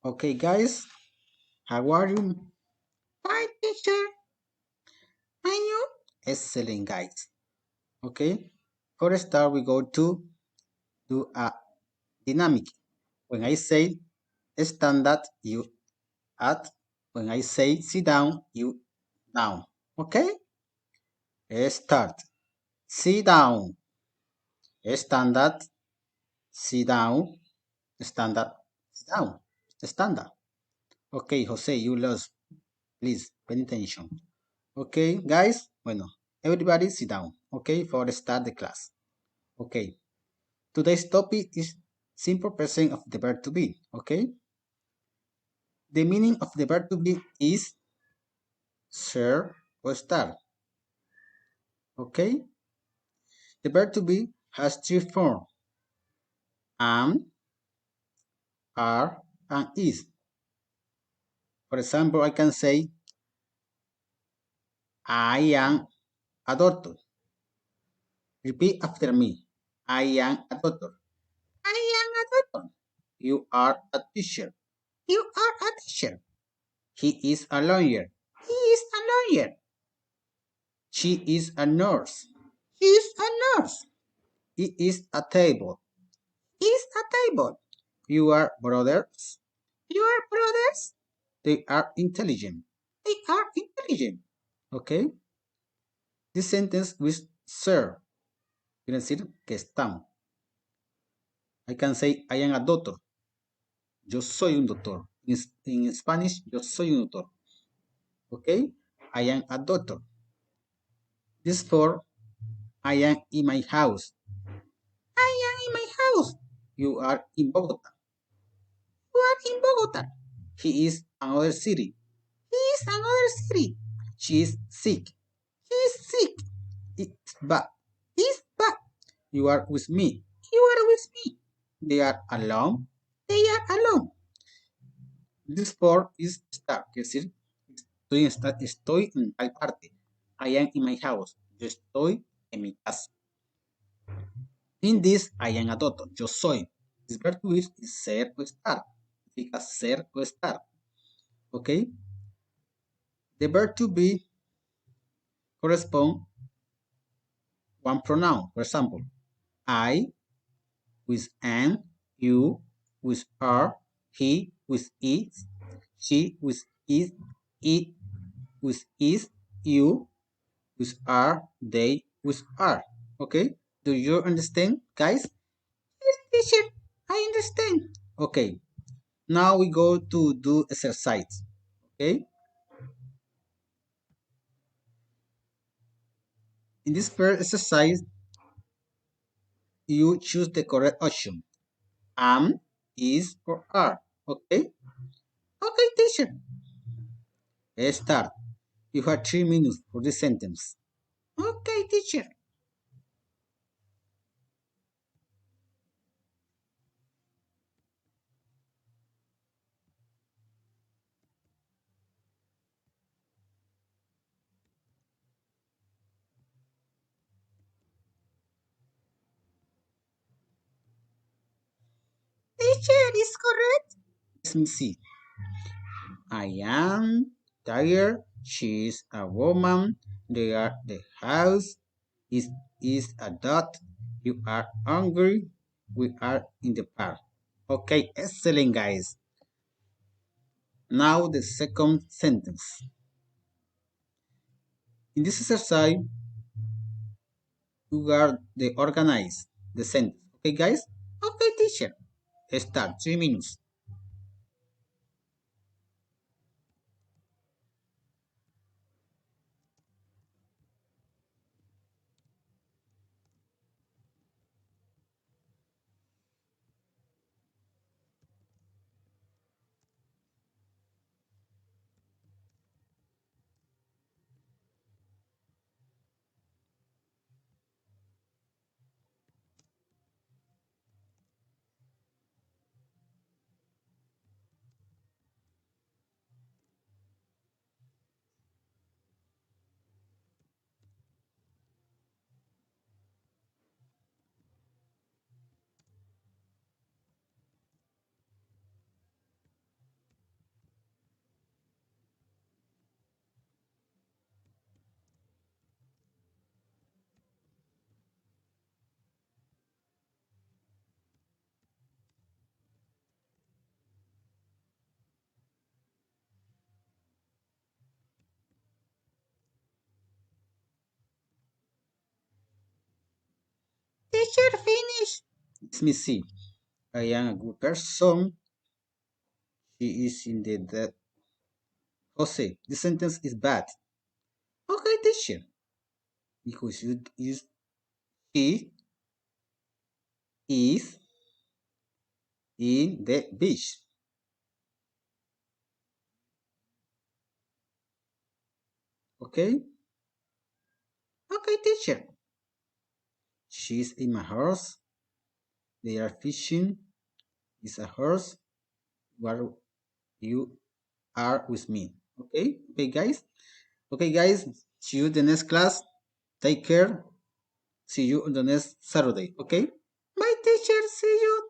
Okay, guys, how are you? Fine, teacher. And you? Excellent, guys. Okay, for a start, we go to do a dynamic. When I say stand up, you at. When I say sit down, you down. Okay, start. Sit down. Stand up. Sit down. Stand up. Sit down. Stand up. Okay, Jose, you lost. Please pay attention. Okay, guys. Bueno, everybody sit down. Okay, for start the class. Okay, today's topic is simple present of the verb to be. Okay, the meaning of the verb to be is share or start. Okay, the verb to be has three forms: am, are, and is. For example, I can say I am a doctor. Repeat after me. I am a doctor. I am a doctor. You are a teacher. You are a teacher. He is a lawyer. He is a lawyer. She is a nurse. She is a nurse. It is a table. It is a table. You are brothers. You are brothers. They are intelligent. They are intelligent. Okay. This sentence with sir. Quiere decir que están. I can say I am a doctor. Yo soy un doctor. In Spanish, yo soy un doctor. Okay. I am a doctor. This for I am in my house. I am in my house. You are in Bogota. You are in Bogota. He is another city. He is another city. She is sick. He is sick. It's bad. It's bad. You are with me. You are with me. They are alone. They are alone. This for is estar. Quiere decir, estoy en tal parte. I am in my house. Yo estoy en mi casa. In this, I am a doctor. Yo soy. This verb to is ser o estar. Significa ser o estar. Okay? The verb to be correspond one pronoun. For example, I with an, you with are, he with is, she with is, it with is, you with are, they with are. Okay? Do you understand, guys? Yes, teacher. I understand. Okay. Now we go to do exercise. Okay? In this first exercise, you choose the correct option. Am, is, or are. Okay? Okay, teacher. Start. You have 3 minutes for this sentence. Okay, teacher. Teacher is correct. Let me see. I am tired. She is a woman. They are the house. Is a dot. You are hungry. We are in the park. Okay, excellent, guys. Now the second sentence. In this exercise, you are the organize the sentence. Okay, guys? Okay, teacher. Start 3 minutes. teacher, finish. Let me see. I am a good person. She is in the dead. Jose, this sentence is bad. Okay, teacher. Because it is he is in the beach. Okay? Okay, teacher. She's in my horse. They are fishing. It's a horse. Where you are with me. Okay? Okay, guys. Okay, guys. See you in the next class. Take care. See you on the next Saturday. Okay? Bye, teacher. See you.